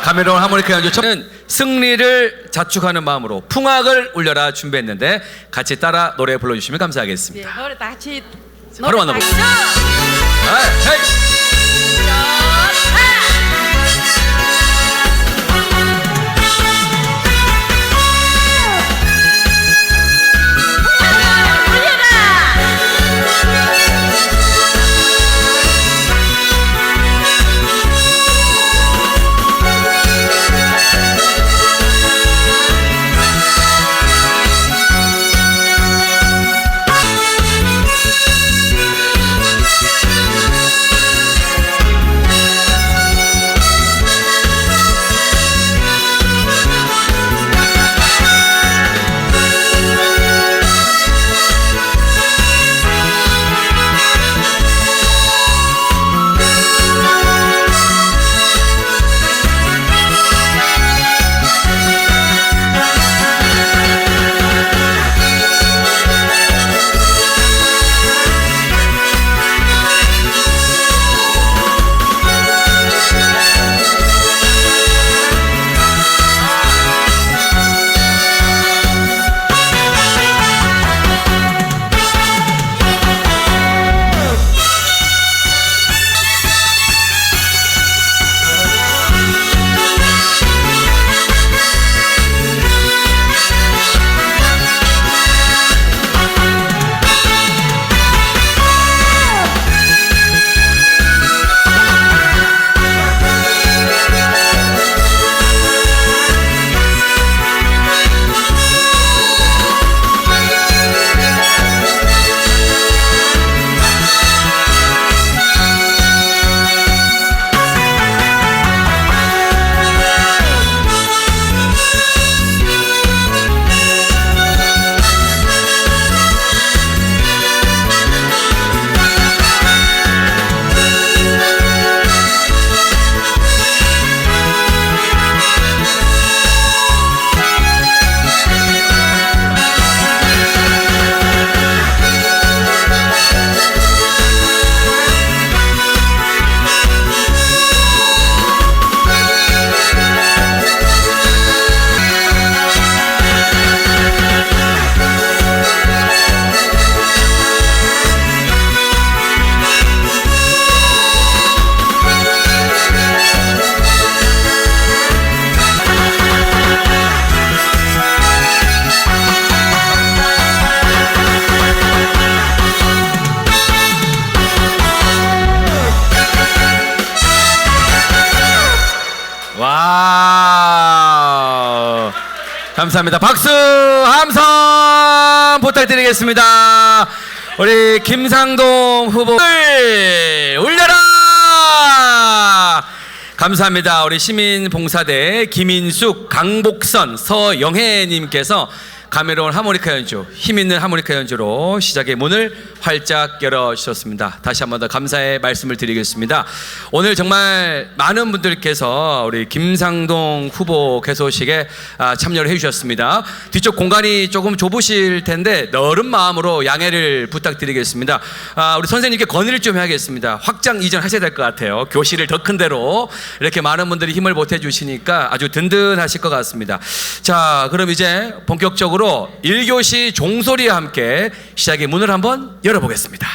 카메론 하모니카 연주는 승리를 자축하는 마음으로 풍악을 울려라 준비했는데 같이 따라 노래 불러주시면 감사하겠습니다. 네, 노래 다 같이 바로 노래 만나보겠습니다. 다 헤이. 와, 감사합니다. 박수 함성 부탁드리겠습니다. 우리 김상동 후보를 울려라. 감사합니다. 우리 시민봉사대 김인숙, 강복선, 서영혜님께서 카메론 하모니카 연주, 힘있는 하모니카 연주로 시작의 문을 활짝 열어주셨습니다. 다시 한 번 더 감사의 말씀을 드리겠습니다. 오늘 정말 많은 분들께서 우리 김상동 후보 개소식에 참여를 해주셨습니다. 뒤쪽 공간이 조금 좁으실 텐데 너른 마음으로 양해를 부탁드리겠습니다. 우리 선생님께 건의를 좀 해야겠습니다. 확장 이전하셔야 될 것 같아요. 교실을 더 큰 데로 이렇게 많은 분들이 힘을 보태주시니까 아주 든든하실 것 같습니다. 자, 그럼 이제 본격적으로 1교시 종소리와 함께 시작의 문을 한번 열어보겠습니다.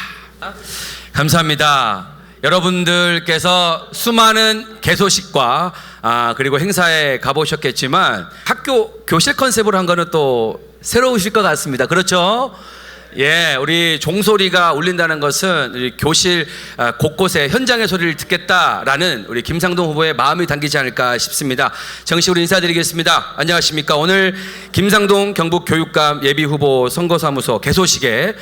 감사합니다. 여러분들께서 수많은 개소식과 그리고 행사에 가보셨겠지만 학교 교실 컨셉으로 한 거는 또 새로우실 것 같습니다. 그렇죠? 예, 우리 종소리가 울린다는 것은 우리 교실 곳곳에 현장의 소리를 듣겠다라는 우리 김상동 후보의 마음이 담기지 않을까 싶습니다. 정식으로 인사드리겠습니다. 안녕하십니까. 오늘 김상동 경북교육감 예비후보 선거사무소 개소식에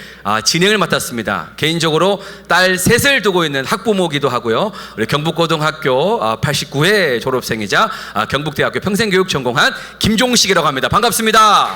진행을 맡았습니다. 개인적으로 딸 셋을 두고 있는 학부모기도 하고요. 우리 경북고등학교 89회 졸업생이자 경북대학교 평생교육 전공한 김종식이라고 합니다. 반갑습니다.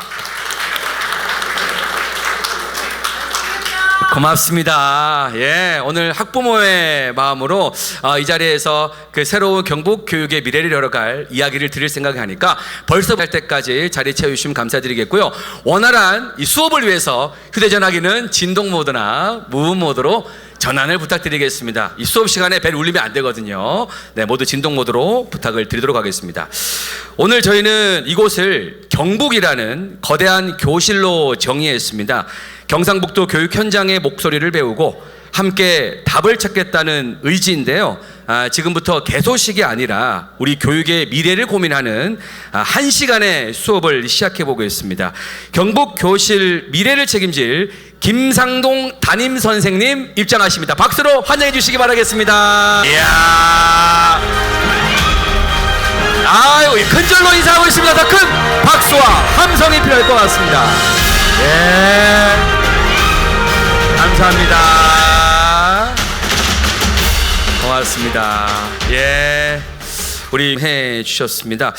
고맙습니다. 예, 오늘 학부모의 마음으로 이 자리에서 그 새로운 경북 교육의 미래를 열어갈 이야기를 드릴 생각을 하니까 벌써 할 때까지 자리 채워주시면 감사드리겠고요. 원활한 이 수업을 위해서 휴대전화기는 진동 모드나 무음 모드로 전환을 부탁드리겠습니다. 이 수업 시간에 벨 울리면 안 되거든요. 네, 모두 진동 모드로 부탁을 드리도록 하겠습니다. 오늘 저희는 이곳을 경북이라는 거대한 교실로 정의했습니다. 경상북도 교육 현장의 목소리를 배우고 함께 답을 찾겠다는 의지인데요. 지금부터 개소식이 아니라 우리 교육의 미래를 고민하는 1시간의 수업을 시작해 보겠습니다. 경북 교실 미래를 책임질 김상동 담임 선생님 입장하십니다. 박수로 환영해 주시기 바라겠습니다. 이야, 아유, 큰 절로 인사하고 있습니다. 더 큰 박수와 함성이 필요할 것 같습니다. 예, 감사합니다. 고맙습니다. 예, 우리 해 주셨습니다.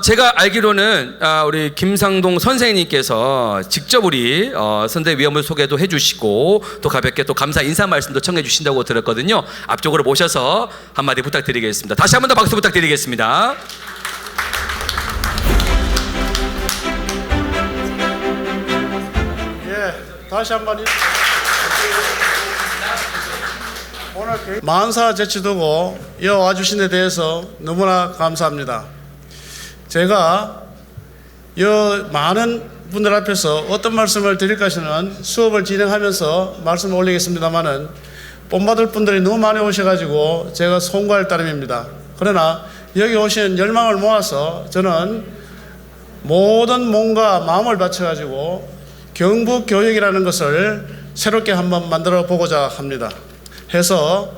제가 알기로는 우리 김상동 선생님께서 직접 우리 선대위원을 소개도 해주시고 또 가볍게 또 감사 인사 말씀도 청해 주신다고 들었거든요. 앞쪽으로 모셔서 한마디 부탁드리겠습니다. 다시 한 번 더 박수 부탁드리겠습니다. 예, 다시 한번 오늘 만사 제치두고 이어와 주신 데 대해서 너무나 감사합니다. 제가 이 많은 분들 앞에서 어떤 말씀을 드릴까 하시는 수업을 진행하면서 말씀을 올리겠습니다만은 본받을 분들이 너무 많이 오셔가지고 제가 송구할 따름입니다. 그러나 여기 오신 열망을 모아서 저는 모든 몸과 마음을 바쳐가지고 경북 교육이라는 것을 새롭게 한번 만들어 보고자 합니다. 해서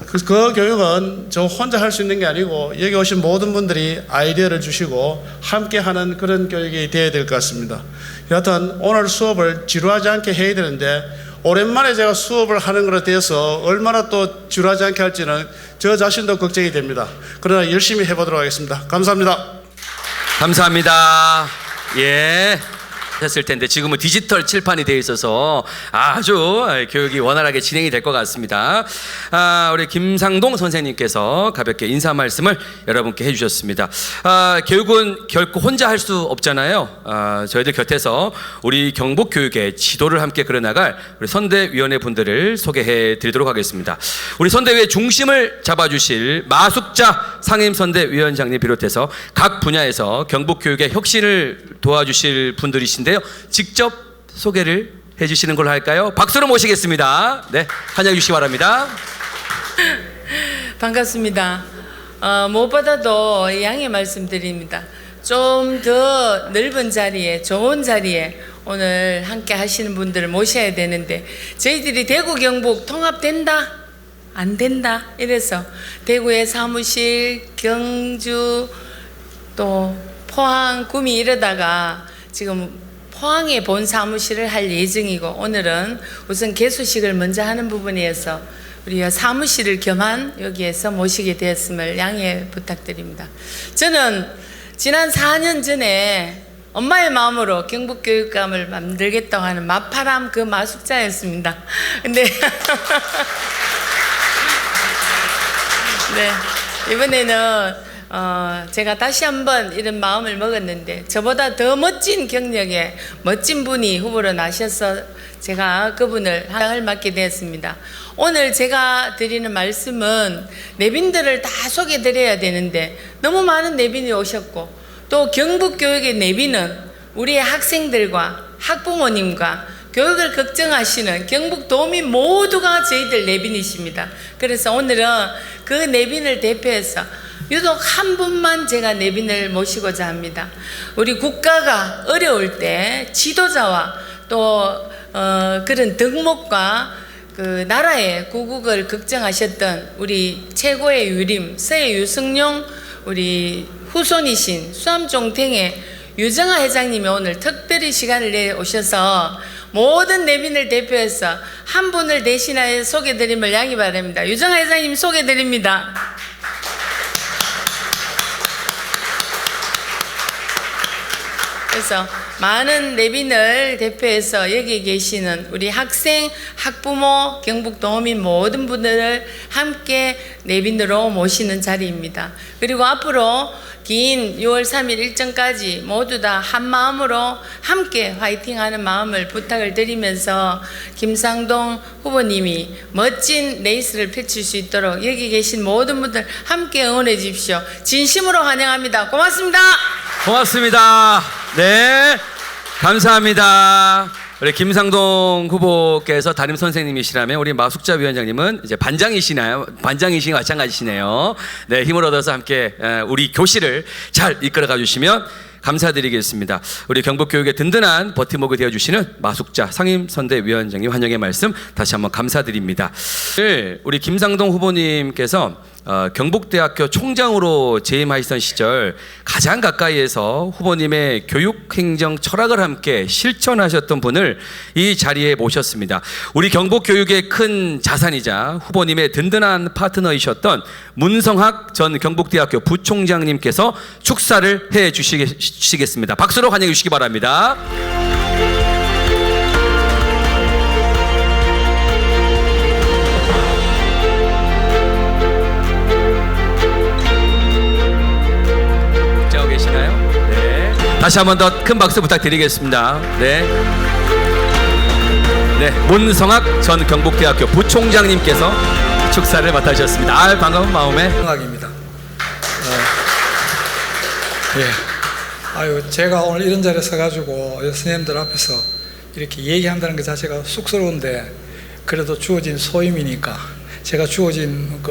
그 교육은 저 혼자 할 수 있는 게 아니고 여기 오신 모든 분들이 아이디어를 주시고 함께 하는 그런 교육이 되어야 될 것 같습니다. 여하튼 오늘 수업을 지루하지 않게 해야 되는데 오랜만에 제가 수업을 하는 것에 대해서 얼마나 또 지루하지 않게 할지는 저 자신도 걱정이 됩니다. 그러나 열심히 해보도록 하겠습니다. 감사합니다. 감사합니다. 예, 했을 텐데 지금은 디지털 칠판이 되어 있어서 아주 교육이 원활하게 진행이 될 것 같습니다. 우리 김상동 선생님께서 가볍게 인사 말씀을 여러분께 해주셨습니다. 교육은 결코 혼자 할 수 없잖아요. 저희들 곁에서 우리 경북 교육의 지도를 함께 그려나갈 우리 선대위원회 분들을 소개해 드리도록 하겠습니다. 우리 선대위의 중심을 잡아주실 마숙자 상임선대위원장님 비롯해서 각 분야에서 경북 교육의 혁신을 도와주실 분들이신데요. 직접 소개를 해주시는 걸로 할까요? 박수로 모시겠습니다. 네, 환영해 주시기 바랍니다. 반갑습니다. 무엇보다도 양해 말씀드립니다. 좀 더 넓은 자리에, 좋은 자리에 오늘 함께 하시는 분들을 모셔야 되는데 저희들이 대구 경북 통합된다? 안 된다? 이래서 대구의 사무실, 경주, 또 포항, 구미 이러다가 지금 포항에 본 사무실을 할 예정이고 오늘은 우선 개소식을 먼저 하는 부분이어서 우리가 사무실을 겸한 여기에서 모시게 되었음을 양해 부탁드립니다. 저는 지난 4년 전에 엄마의 마음으로 경북교육감을 만들겠다고 하는 마파람 그 마숙자였습니다. 근데 네, 이번에는 제가 다시 한번 이런 마음을 먹었는데 저보다 더 멋진 경력에 멋진 분이 후보로 나셔서 제가 그분을 향을 맡게 되었습니다. 오늘 제가 드리는 말씀은 내빈들을 다 소개드려야 되는데 너무 많은 내빈이 오셨고 또 경북교육의 내빈은 우리의 학생들과 학부모님과 교육을 걱정하시는 경북도민 모두가 저희들 내빈이십니다. 그래서 오늘은 그 내빈을 대표해서 유독 한 분만 제가 내빈을 모시고자 합니다. 우리 국가가 어려울 때 지도자와 또 그런 덕목과 그 나라의 구국을 걱정하셨던 우리 최고의 유림 서해 유승용 우리 후손이신 수암종탱의 유정아 회장님이 오늘 특별히 시간을 내 오셔서 모든 내빈을 대표해서 한 분을 대신하여 소개드림을 양해 바랍니다. 유정아 회장님 소개드립니다. 그래서 많은 내빈을 대표해서 여기 계시는 우리 학생, 학부모, 경북 도민 모든 분들을 함께 내빈으로 모시는 자리입니다. 그리고 앞으로 긴 6월 3일 일정까지 모두 다 한 마음으로 함께 화이팅하는 마음을 부탁을 드리면서 김상동 후보님이 멋진 레이스를 펼칠 수 있도록 여기 계신 모든 분들 함께 응원해 주십시오. 진심으로 환영합니다. 고맙습니다. 고맙습니다. 네, 감사합니다. 우리 김상동 후보께서 담임 선생님이시라면 우리 마숙자 위원장님은 이제 반장이시나요? 반장이시기 마찬가지시네요. 네, 힘을 얻어서 함께 우리 교실을 잘 이끌어가 주시면 감사드리겠습니다. 우리 경북교육의 든든한 버팀목이 되어주시는 마숙자 상임선대위원장님 환영의 말씀 다시 한번 감사드립니다. 우리 김상동 후보님께서 경북대학교 총장으로 재임하시던 시절 가장 가까이에서 후보님의 교육행정 철학을 함께 실천하셨던 분을 이 자리에 모셨습니다. 우리 경북교육의 큰 자산이자 후보님의 든든한 파트너이셨던 문성학 전 경북대학교 부총장님께서 축사를 해 주시겠습니다. 박수로 환영해 주시기 바랍니다. 다시 한 번 더 큰 박수 부탁드리겠습니다. 네. 네, 문성학 전 경북대학교 부총장님께서 축사를 맡아주셨습니다. 아, 반가운 마음에. 성학입니다. 예. 제가 오늘 이런 자리에 서가지고 선생님들 앞에서 이렇게 얘기한다는 것 자체가 쑥스러운데 그래도 주어진 소임이니까 제가 주어진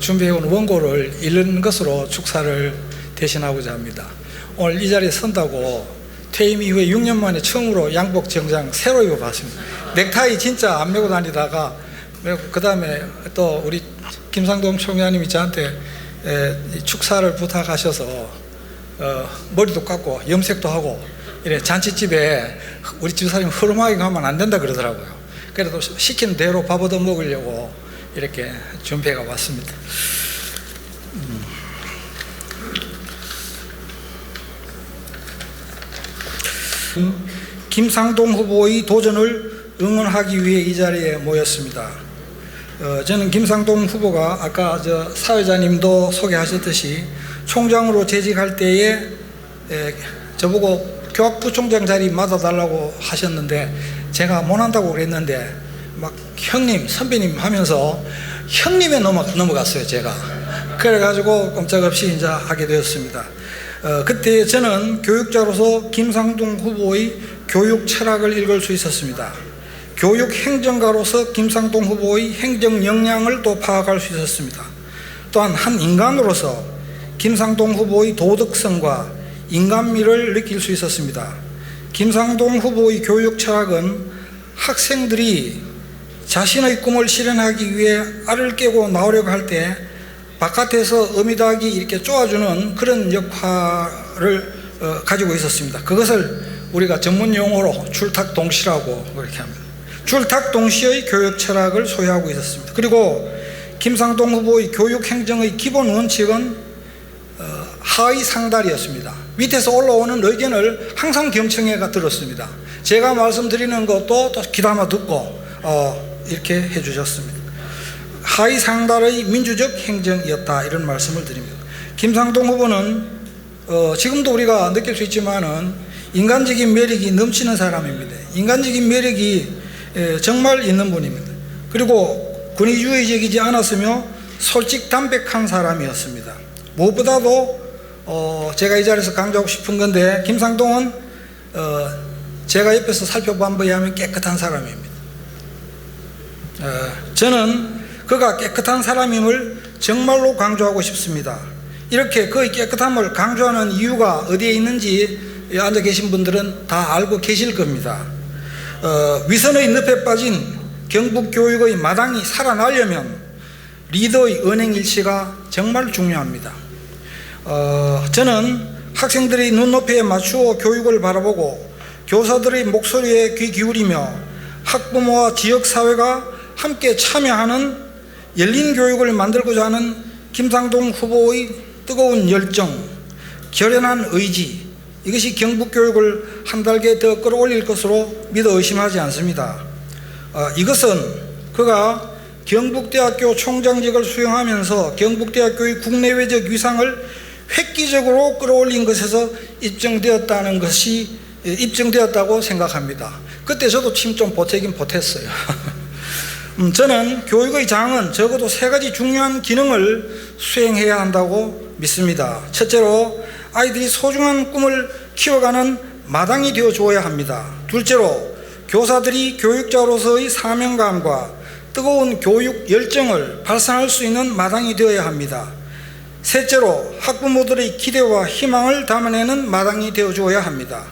준비해온 원고를 읽는 것으로 축사를 대신하고자 합니다. 오늘 이 자리에 선다고 퇴임 이후에 6년 만에 처음으로 양복 정장 새로 입어봤습니다. 넥타이 진짜 안 메고 다니다가 그 다음에 또 우리 김상동 총장님이 저한테 축사를 부탁하셔서 머리도 깎고 염색도 하고 이래 잔치집에 우리 집사람이 허름하게 가면 안 된다 그러더라고요. 그래도 시킨 대로 밥 얻어 먹으려고 이렇게 준비해 왔습니다. 김상동 후보의 도전을 응원하기 위해 이 자리에 모였습니다. 저는 김상동 후보가 아까 사회자님도 소개하셨듯이 총장으로 재직할 때에 저보고 교학부총장 자리 맡아달라고 하셨는데 제가 못한다고 그랬는데 막 형님, 선배님 하면서 형님에 넘어갔어요, 제가. 그래가지고 꼼짝없이 이제 하게 되었습니다. 그때 저는 교육자로서 김상동 후보의 교육 철학을 읽을 수 있었습니다. 교육 행정가로서 김상동 후보의 행정 역량을 또 파악할 수 있었습니다. 또한 한 인간으로서 김상동 후보의 도덕성과 인간미를 느낄 수 있었습니다. 김상동 후보의 교육 철학은 학생들이 자신의 꿈을 실현하기 위해 알을 깨고 나오려고 할 때 바깥에서 어미닭이 이렇게 쪼아주는 그런 역할을 가지고 있었습니다. 그것을 우리가 전문 용어로 줄탁동시라고 그렇게 합니다. 줄탁동시의 교육 철학을 소유하고 있었습니다. 그리고 김상동 후보의 교육 행정의 기본 원칙은 하의 상달이었습니다. 밑에서 올라오는 의견을 항상 경청회가 들었습니다. 제가 말씀드리는 것도 또 귀담아 듣고 이렇게 해주셨습니다. 하의 상달의 민주적 행정이었다, 이런 말씀을 드립니다. 김상동 후보는 지금도 우리가 느낄 수 있지만은 인간적인 매력이 넘치는 사람입니다. 인간적인 매력이 정말 있는 분입니다. 그리고 권위주의적이지 않았으며 솔직 담백한 사람이었습니다. 무엇보다도 제가 이 자리에서 강조하고 싶은 건데 김상동은 제가 옆에서 살펴본 바에 하면 깨끗한 사람입니다. 저는 그가 깨끗한 사람임을 정말로 강조하고 싶습니다. 이렇게 그의 깨끗함을 강조하는 이유가 어디에 있는지 앉아 계신 분들은 다 알고 계실 겁니다. 위선의 늪에 빠진 경북교육의 마당이 살아나려면 리더의 언행일치가 정말 중요합니다. 저는 학생들의 눈높이에 맞추어 교육을 바라보고 교사들의 목소리에 귀 기울이며 학부모와 지역사회가 함께 참여하는 열린 교육을 만들고자 하는 김상동 후보의 뜨거운 열정, 결연한 의지, 이것이 경북교육을 한 달계 더 끌어올릴 것으로 믿어 의심하지 않습니다. 이것은 그가 경북대학교 총장직을 수행하면서 경북대학교의 국내외적 위상을 획기적으로 끌어올린 것에서 입증되었다고 생각합니다. 그때 저도 침 좀 보태긴 보탰어요. 저는 교육의 장은 적어도 3가지 중요한 기능을 수행해야 한다고 믿습니다. 첫째로 아이들이 소중한 꿈을 키워가는 마당이 되어 주어야 합니다. 둘째로 교사들이 교육자로서의 사명감과 뜨거운 교육 열정을 발산할 수 있는 마당이 되어야 합니다. 셋째로 학부모들의 기대와 희망을 담아내는 마당이 되어 주어야 합니다.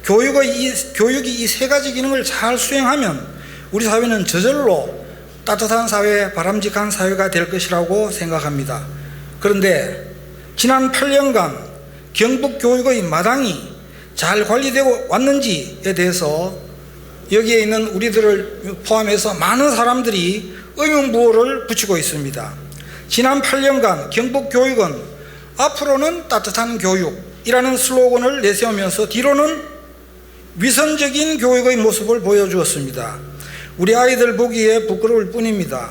교육이 이 3가지 기능을 잘 수행하면 우리 사회는 저절로 따뜻한 사회, 바람직한 사회가 될 것이라고 생각합니다. 그런데 지난 8년간 경북 교육의 마당이 잘 관리되고 왔는지에 대해서 여기에 있는 우리들을 포함해서 많은 사람들이 의문부호를 붙이고 있습니다. 지난 8년간 경북 교육은 앞으로는 따뜻한 교육이라는 슬로건을 내세우면서 뒤로는 위선적인 교육의 모습을 보여주었습니다. 우리 아이들 보기에 부끄러울 뿐입니다.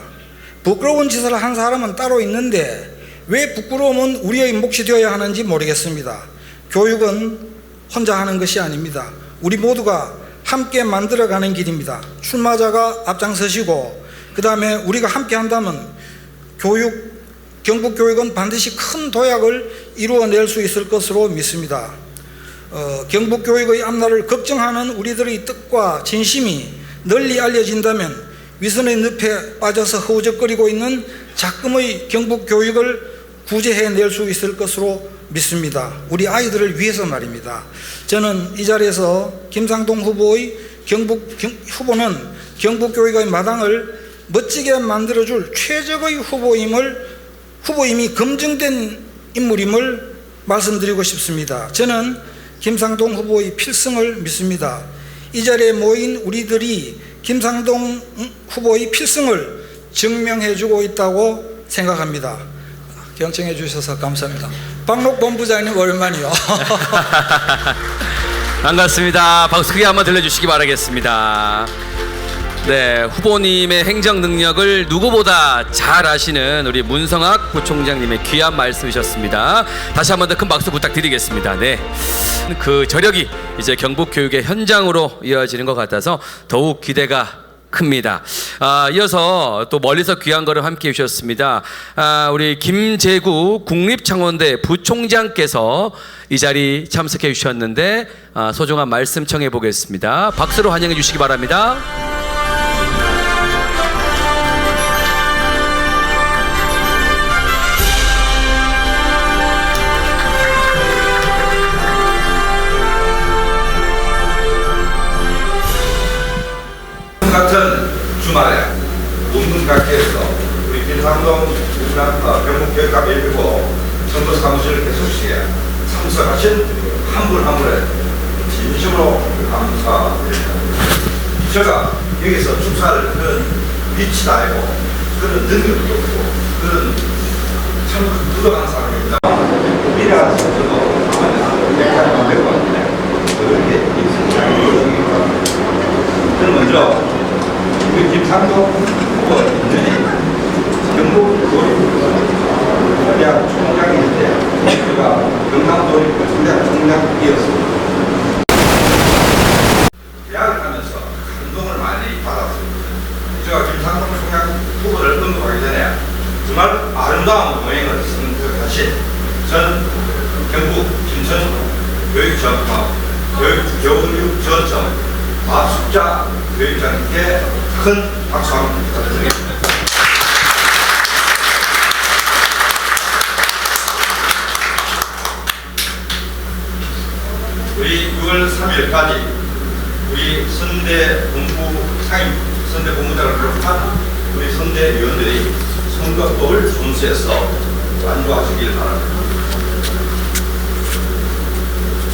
부끄러운 짓을 한 사람은 따로 있는데 왜 부끄러움은 우리의 몫이 되어야 하는지 모르겠습니다. 교육은 혼자 하는 것이 아닙니다. 우리 모두가 함께 만들어가는 길입니다. 출마자가 앞장서시고 그 다음에 우리가 함께 한다면 경북 교육은 반드시 큰 도약을 이루어낼 수 있을 것으로 믿습니다. 경북 교육의 앞날을 걱정하는 우리들의 뜻과 진심이 널리 알려진다면 위선의 늪에 빠져서 허우적거리고 있는 작금의 경북 교육을 구제해낼 수 있을 것으로 믿습니다. 우리 아이들을 위해서 말입니다. 저는 이 자리에서 김상동 후보는 경북 교육의 마당을 멋지게 만들어줄 최적의 후보임이 검증된 인물임을 말씀드리고 싶습니다. 저는 김상동 후보의 필승을 믿습니다. 이 자리에 모인 우리들이 김상동 후보의 필승을 증명해주고 있다고 생각합니다. 경청해 주셔서 감사합니다. 박록 본부장님 오랜만이요. 반갑습니다. 박수 크게 한번 들려주시기 바라겠습니다. 네, 후보님의 행정 능력을 누구보다 잘 아시는 우리 문성학 부총장님의 귀한 말씀이셨습니다. 다시 한번 더 큰 박수 부탁드리겠습니다. 네, 그 저력이 이제 경북 교육의 현장으로 이어지는 것 같아서 더욱 기대가 큽니다. 이어서 또 멀리서 귀한 걸음 함께 해주셨습니다. 우리 김재구 국립창원대 부총장께서 이 자리 참석해 주셨는데 소중한 말씀 청해 보겠습니다. 박수로 환영해 주시기 바랍니다. 같은 주말에 문문각회에서 우리 김상동 경북교육감 일부고 정부 사무실 개소식에 참석하신 한 분 한 분에 진심으로 감사드립니다. 제가 여기서 축사를 그런 위치도 아니고 그런 능력도 없고 그런 참 부족한 사람입니다. 미래가 저도 가만히 안 될 것 같은데 그렇게 있습니다. 저는 먼저 우리 김상동 후보 인연이 경북 교육대학 총장일 때 제가 경남도립대학 총장이었습니다. 대학을 하면서 감동을 많이 받았습니다. 제가 김상동 총장 후보를 언급하기 전에 정말 아름다운 모행을 선택하신 전 경북 김천 교육전점 박숙자 교육장님께 큰 박수 한번 부탁드리겠습니다. 우리 6월 3일까지 우리 선대 본부장을 비롯한 우리 선대위원들이 선거법을 준수해서 완주하시길 바랍니다.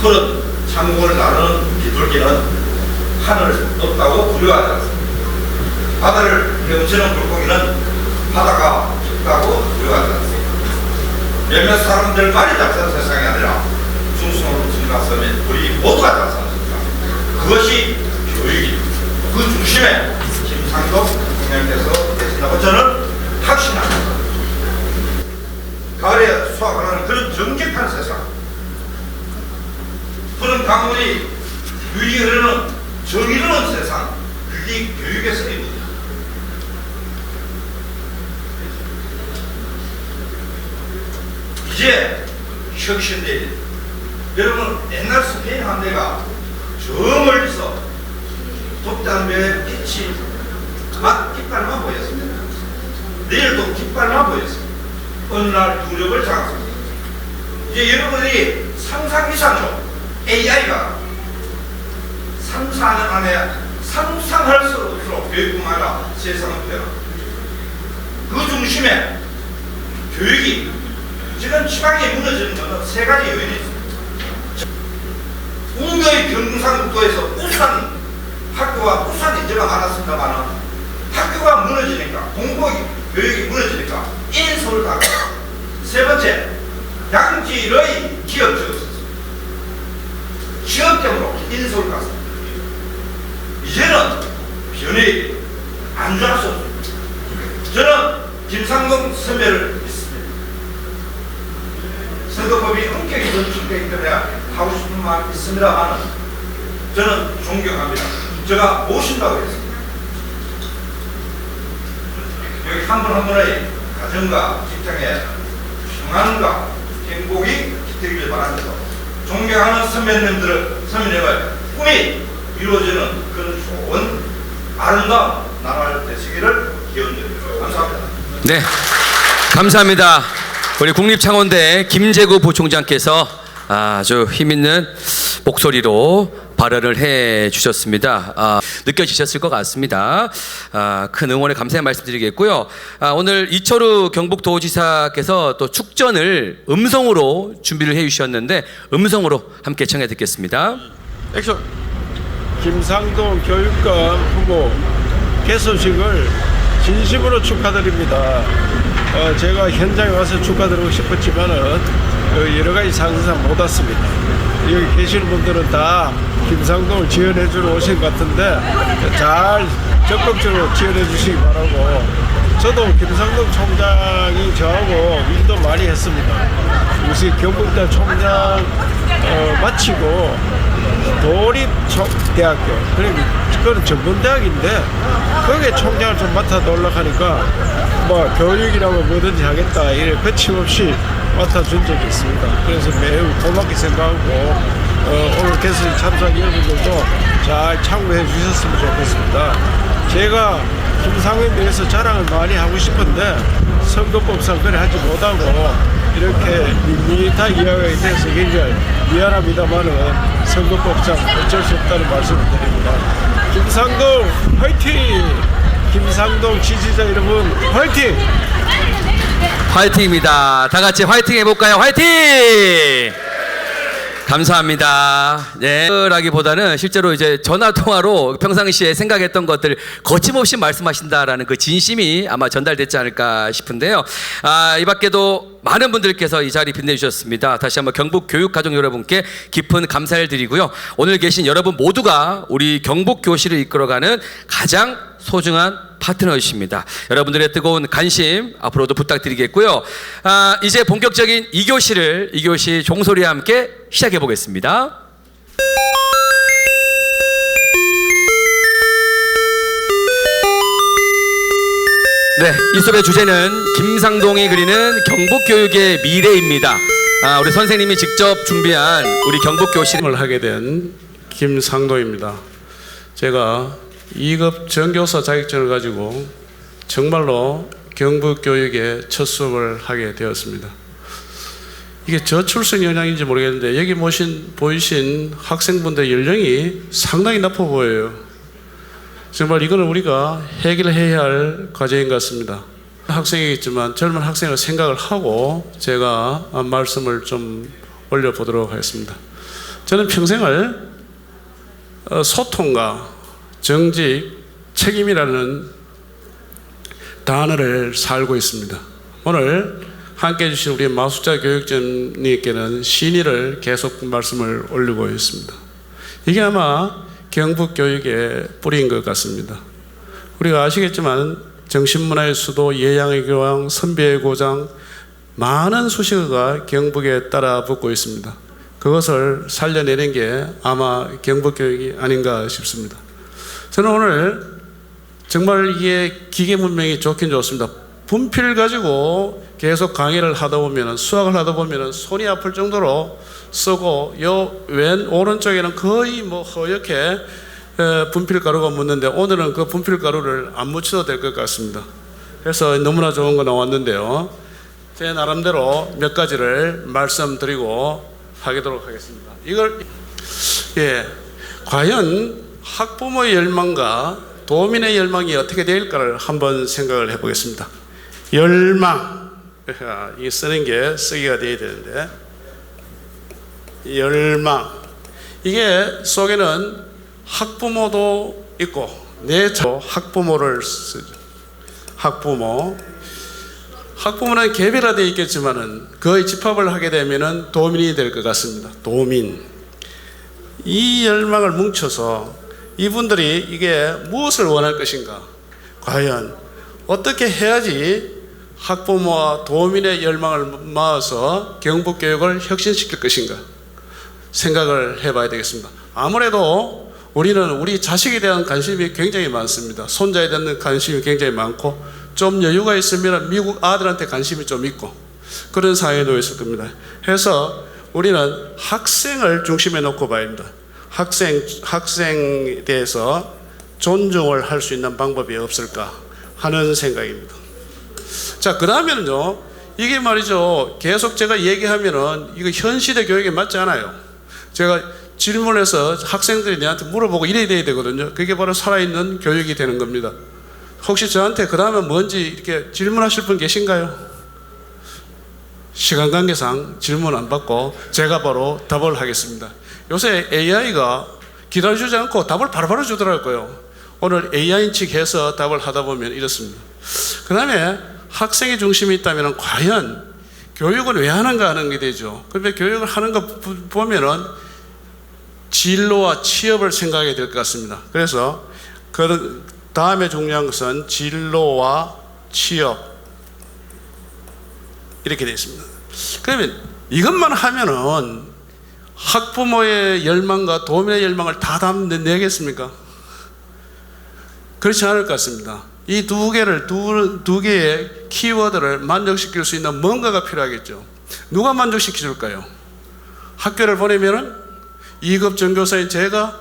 서른 창공을 나누는 비둘기는 하늘을 높다고 두려워하지 않습니다. 바다를 헤엄치는 물고기는 바다가 춥다고 두려워하지 않습니다. 몇몇 사람들만이 작은 세상이 아니라 중성으로 지나서면 우리 모두가 작은 세상. 그것이 교육이 그 중심에 김상동 대통령께서 계신다고 저는 확신합니다. 가을에 수확하는 그런 정직한 세상, 푸른 강물이 유리 흐르는 정의로운 세상, 그게 교육의 세입니다. 이제 혁신대 여러분, 옛날 스페인 함대가 저 멀리서 독단배의 빛이 깃발만 보였습니다. 내일도 깃발만 보였습니다. 어느 날 유럽을 장악합니다. 이제 여러분들이 상상 이상으로 AI가 3, 4년 안에 상상할 수 없도록 교육뿐만 아니라 세상을 변합니다. 그 중심에 교육이 지금 지방이 무너지는 것은 세 가지 요인이 있습니다. 운명의 경상북도에서 우산 학교와 우산 인재가 많았습니다만 학교가 무너지니까 공복이 교육이 무너지니까 인서울 가고, 세 번째 양질의 기업 적었습니다. 기업 때문에 인서울 갔습니다. 이제는 변혁이 안 좋았습니다. 저는 김상동 선배를 믿습니다. 선거법이 엄격히 준칙되기 때문에 하고 싶은 말 있습니다만 저는 존경합니다. 제가 모신다고 했습니다. 여기 한 분 한 분의 가정과 직장에 평안과 행복이 깃들기를 바라면서 존경하는 선배님의 꿈이 이루어지는 그런 좋은 아름다운 나라를 되시기를 기원드립니다. 감사합니다. 네, 감사합니다. 우리 국립창원대 김재구 부총장께서 아주 힘있는 목소리로 발언을 해 주셨습니다. 느껴지셨을 것 같습니다. 큰 응원의 감사의 말씀드리겠고요. 오늘 이철우 경북도지사께서 또 축전을 음성으로 준비를 해 주셨는데 음성으로 함께 청해 듣겠습니다. 액션. 김상동 교육감 후보 개소식을 진심으로 축하드립니다. 제가 현장에 와서 축하드리고 싶었지만은 여러 가지 상황상 못 왔습니다. 여기 계시는 분들은 다 김상동을 지원해 주러 오신 것 같은데 잘 적극적으로 지원해 주시기 바라고, 저도 김상동 총장이 저하고 일도 많이 했습니다. 우리 경북대 총장 마치고 도립대학교, 그건 전문대학인데 거기에 총장을 좀 맡아 놓으려고 하니까 뭐 교육이라면 뭐든지 하겠다 이래 거침없이 맡아준 적이 있습니다. 그래서 매우 고맙게 생각하고 오늘 개소식 참석한 여러분들도 잘 참고해 주셨으면 좋겠습니다. 제가 김상현에 대해서 자랑을 많이 하고 싶은데 선거법상 그래 하지 못하고 이렇게 밋밋하게 이야기가 돼서 굉장히 미안합니다만은 선거법상 어쩔 수 없다는 말씀을 드립니다. 김상동 화이팅! 김상동 지지자 여러분 화이팅! 화이팅입니다. 다 같이 화이팅 해볼까요? 화이팅! 감사합니다. 네. 라기보다는 실제로 이제 전화 통화로 평상시에 생각했던 것들 거침없이 말씀하신다라는 그 진심이 아마 전달됐지 않을까 싶은데요. 이 밖에도 많은 분들께서 이 자리 빛내주셨습니다. 다시 한번 경북 교육 가족 여러분께 깊은 감사를 드리고요. 오늘 계신 여러분 모두가 우리 경북 교실을 이끌어가는 가장 소중한 파트너이십니다. 여러분들의 뜨거운 관심 앞으로도 부탁드리겠고요. 이제 본격적인 2교시 종소리와 함께 시작해 보겠습니다. 네, 이 수업의 주제는 김상동이 그리는 경북교육의 미래입니다. 우리 선생님이 직접 준비한 우리 경북교실을 하게 된 김상동입니다. 제가 2급 전교사 자격증을 가지고 정말로 경북교육에 첫 수업을 하게 되었습니다. 이게 저출생 영향인지 모르겠는데 여기 보이신 학생분들 연령이 상당히 높아 보여요. 정말 이거는 우리가 해결해야 할 과제인 것 같습니다. 학생이겠지만 젊은 학생을 생각을 하고 제가 말씀을 좀 올려보도록 하겠습니다. 저는 평생을 소통과 정직, 책임이라는 단어를 살고 있습니다. 오늘 함께 해주신 우리 마숙자 교육장님께는 신의를 계속 말씀을 올리고 있습니다. 이게 아마 경북교육에 뿌린 것 같습니다. 우리가 아시겠지만 정신문화의 수도, 예양의 교황, 선비의 고장, 많은 수식어가 경북에 따라붙고 있습니다. 그것을 살려내는 게 아마 경북교육이 아닌가 싶습니다. 저는 오늘 정말 이게 기계 문명이 좋긴 좋습니다. 분필 가지고 계속 강의를 하다 보면, 수학을 하다 보면 손이 아플 정도로 쓰고, 왼 오른쪽에는 거의 뭐 허옇게 분필 가루가 묻는데, 오늘은 그 분필 가루를 안 묻혀도 될 것 같습니다. 그래서 너무나 좋은 거 나왔는데요, 제 나름대로 몇 가지를 말씀드리고 하도록 하겠습니다. 이걸 과연 학부모의 열망과 도민의 열망이 어떻게 될까를 한번 생각을 해보겠습니다. 열망, 이 쓰는 게 쓰기가 돼야 되는데, 열망, 이게 속에는 학부모도 있고, 학부모를 쓰죠. 학부모는 개별화되어 있겠지만은 거의 집합을 하게 되면은 도민이 될 것 같습니다. 도민. 이 열망을 뭉쳐서 이분들이 이게 무엇을 원할 것인가, 과연 어떻게 해야지 학부모와 도민의 열망을 모아서 경북교육을 혁신시킬 것인가 생각을 해봐야 되겠습니다. 아무래도 우리는 우리 자식에 대한 관심이 굉장히 많습니다. 손자에 대한 관심이 굉장히 많고, 좀 여유가 있으면 미국 아들한테 관심이 좀 있고, 그런 상황에 놓여 있을 겁니다. 그래서 우리는 학생을 중심에 놓고 봐야 합니다. 학생에 대해서 존중을 할 수 있는 방법이 없을까 하는 생각입니다. 자, 그 다음에는요, 이게 말이죠, 계속 제가 얘기하면은 이거 현 시대 교육에 맞지 않아요. 제가 질문해서 학생들이 내한테 물어보고 이래야 되거든요. 그게 바로 살아있는 교육이 되는 겁니다. 혹시 저한테 그 다음에 뭔지 이렇게 질문하실 분 계신가요? 시간 관계상 질문 안 받고 제가 바로 답을 하겠습니다. 요새 AI가 기다려주지 않고 답을 바로바로 주더라고요. 오늘 AI 측 해서 답을 하다 보면 이렇습니다. 그 다음에 학생의 중심이 있다면 과연 교육은 왜 하는가 하는 게 되죠. 그런데 교육을 하는 거 보면은 진로와 취업을 생각하게 될 것 같습니다. 그래서 그 다음에 중요한 것은 진로와 취업, 이렇게 되어 있습니다. 그러면 이것만 하면은 학부모의 열망과 도민의 열망을 다 담내겠습니까? 그렇지 않을 것 같습니다. 이 두 개의 키워드를 만족시킬 수 있는 뭔가가 필요하겠죠. 누가 만족시켜 줄까요? 학교를 보내면은 2급 전교사인 제가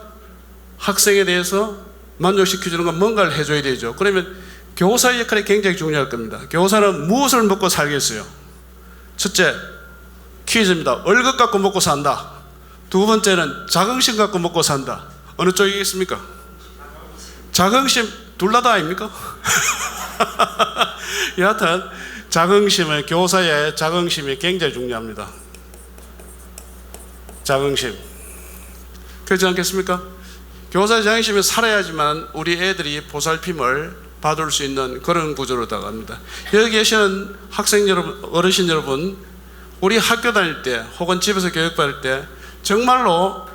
학생에 대해서 만족시켜 주는 건 뭔가를 해줘야 되죠. 그러면 교사의 역할이 굉장히 중요할 겁니다. 교사는 무엇을 먹고 살겠어요? 첫째, 퀴즈입니다. 월급 갖고 먹고 산다. 두 번째는 자긍심 갖고 먹고 산다. 어느 쪽이겠습니까? 자긍심, 둘 다 아닙니까? 여하튼 자긍심은, 교사의 자긍심이 굉장히 중요합니다. 자긍심, 그렇지 않겠습니까? 교사의 자긍심이 살아야지만 우리 애들이 보살핌을 받을 수 있는 그런 구조로 나갑니다. 여기 계시는 학생 여러분, 어르신 여러분, 우리 학교 다닐 때 혹은 집에서 교육받을 때 정말로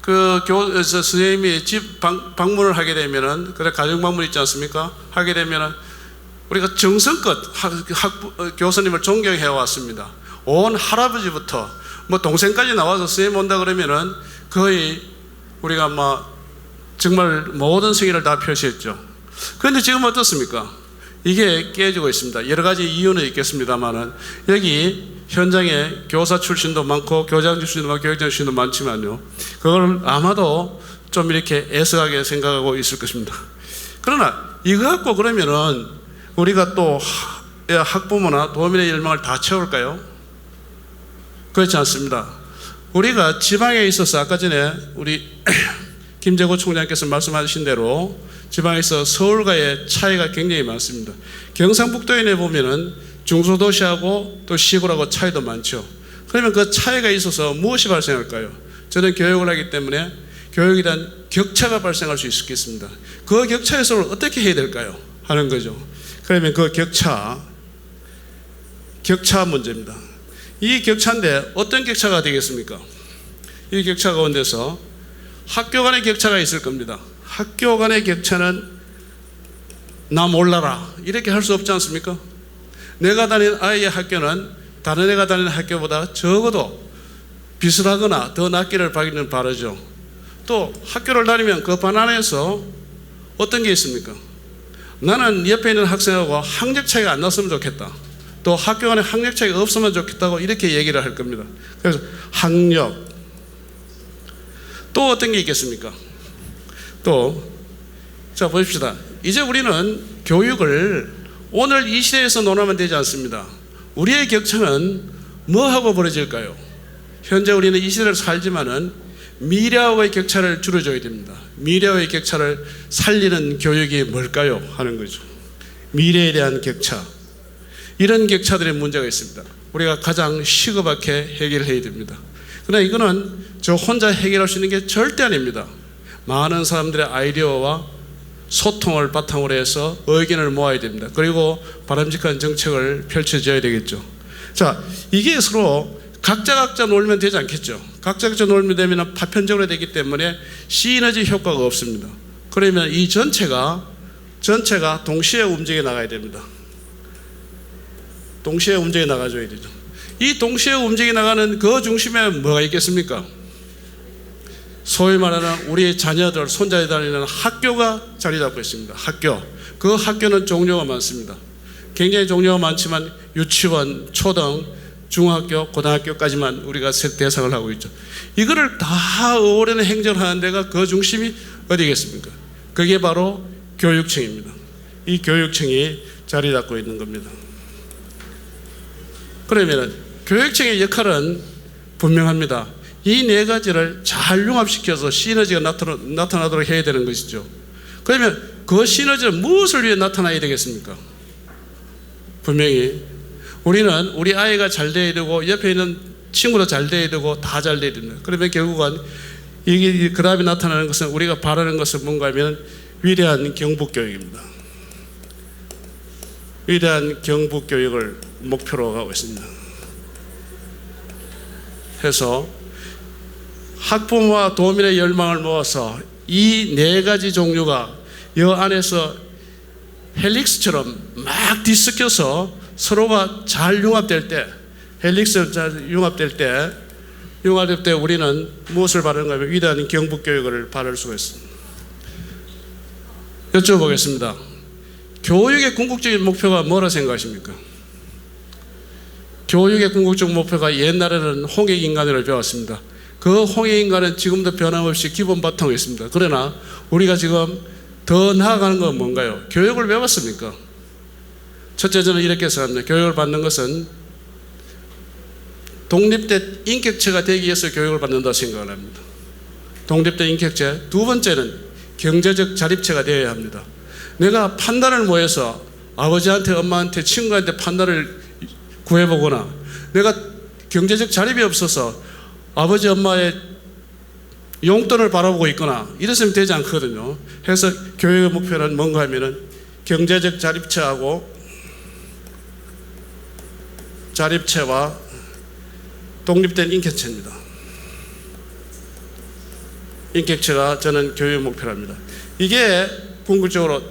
그 선생님이 집 방문을 하게 되면은, 그래 가정 방문 있지 않습니까? 하게 되면은 우리가 정성껏 교수님을 존경해 왔습니다. 온 할아버지부터 뭐 동생까지 나와서 선생님 온다 그러면은 거의 우리가 막 정말 모든 성의를 다 표시했죠. 그런데 지금 어떻습니까? 이게 깨지고 있습니다. 여러 가지 이유는 있겠습니다만은, 여기 현장에 교사 출신도 많고 교장 출신도 많고 교육장 출신도 많지만요, 그걸 아마도 좀 이렇게 애석하게 생각하고 있을 것입니다. 그러나 이거 갖고 그러면은 우리가 또 학부모나 도민의 열망을 다 채울까요? 그렇지 않습니다. 우리가 지방에 있어서 아까 전에 우리 김재고 총장께서 말씀하신 대로 지방에서 서울과의 차이가 굉장히 많습니다. 경상북도에 보면은 중소도시하고 또 시골하고 차이도 많죠. 그러면 그 차이가 있어서 무엇이 발생할까요? 저는 교육을 하기 때문에 교육에 대한 격차가 발생할 수 있겠습니다. 그 격차 해소를 어떻게 해야 될까요? 하는 거죠. 그러면 그 격차 문제입니다. 이 격차인데 어떤 격차가 되겠습니까? 이 격차 가운데서 학교 간의 격차가 있을 겁니다. 학교 간의 격차는 나 몰라라 이렇게 할 수 없지 않습니까? 내가 다니는 아이의 학교는 다른 애가 다니는 학교보다 적어도 비슷하거나 더 낫기를 바라기는 바라죠. 또 학교를 다니면 그 반 안에서 어떤 게 있습니까? 나는 옆에 있는 학생하고 학력 차이가 안 났으면 좋겠다. 또 학교 간에 학력 차이가 없으면 좋겠다고 이렇게 얘기를 할 겁니다. 그래서 학력. 또 어떤 게 있겠습니까? 또 자 보십시다. 이제 우리는 교육을 오늘 이 시대에서 논하면 되지 않습니다. 우리의 격차는 뭐하고 벌어질까요? 현재 우리는 이 시대를 살지만은 미래와의 격차를 줄여줘야 됩니다. 미래와의 격차를 살리는 교육이 뭘까요? 하는 거죠. 미래에 대한 격차. 이런 격차들의 문제가 있습니다. 우리가 가장 시급하게 해결해야 됩니다. 그러나 이거는 저 혼자 해결할 수 있는 게 절대 아닙니다. 많은 사람들의 아이디어와 소통을 바탕으로 해서 의견을 모아야 됩니다. 그리고 바람직한 정책을 펼쳐져야 되겠죠. 자, 이게 서로 각자 놀면 되지 않겠죠. 각자 놀면 되면 파편적으로 되기 때문에 시너지 효과가 없습니다. 그러면 이 전체가 동시에 움직여 나가야 됩니다. 동시에 움직여 나가줘야 되죠. 이 동시에 움직여 나가는 그 중심에 뭐가 있겠습니까? 소위 말하는 우리 자녀들, 손자들 다니는 학교가 자리 잡고 있습니다. 학교. 그 학교는 종류가 많습니다. 굉장히 종류가 많지만 유치원, 초등, 중학교, 고등학교까지만 우리가 대상을 하고 있죠. 이거를 다 어우러는 행정을 하는 데가 그 중심이 어디겠습니까? 그게 바로 교육청입니다. 이 교육청이 자리 잡고 있는 겁니다. 그러면 교육청의 역할은 분명합니다. 이 네 가지를 잘 융합시켜서 시너지가 나타나도록 해야 되는 것이죠. 그러면 그 시너지는 무엇을 위해 나타나야 되겠습니까? 분명히 우리는 우리 아이가 잘 돼야 되고 옆에 있는 친구도 잘 돼야 되고 다 잘 돼야 됩니다. 그러면 결국은 이게 그 다음에 나타나는 것은 우리가 바라는 것은 뭔가 하면 위대한 경북교육입니다. 위대한 경북교육을 목표로 가고 있습니다. 해서 학부모와 도민의 열망을 모아서 이 네 가지 종류가 이 안에서 헬릭스처럼 막 뒤섞여서 서로가 잘 융합될 때, 헬릭스가 잘 융합될 때 우리는 무엇을 바라는가 하면 위대한 경북교육을 바랄 수가 있습니다. 여쭤보겠습니다. 교육의 궁극적인 목표가 뭐라 생각하십니까? 교육의 궁극적 목표가 옛날에는 홍익인간을 배웠습니다. 그 홍익인간은 지금도 변함없이 기본 바탕에 있습니다. 그러나 우리가 지금 더 나아가는 건 뭔가요? 교육을 왜 받습니까? 첫째, 저는 이렇게 생각합니다. 교육을 받는 것은 독립된 인격체가 되기 위해서 교육을 받는다고 생각을 합니다. 독립된 인격체. 두 번째는 경제적 자립체가 되어야 합니다. 내가 판단을 모해서 아버지한테, 엄마한테, 친구한테 판단을 구해보거나 내가 경제적 자립이 없어서 아버지 엄마의 용돈을 바라보고 있거나 이랬으면 되지 않거든요. 그래서 교육의 목표는 뭔가 하면은 경제적 자립체와 독립된 인격체입니다. 인격체가 저는 교육의 목표랍니다. 이게 궁극적으로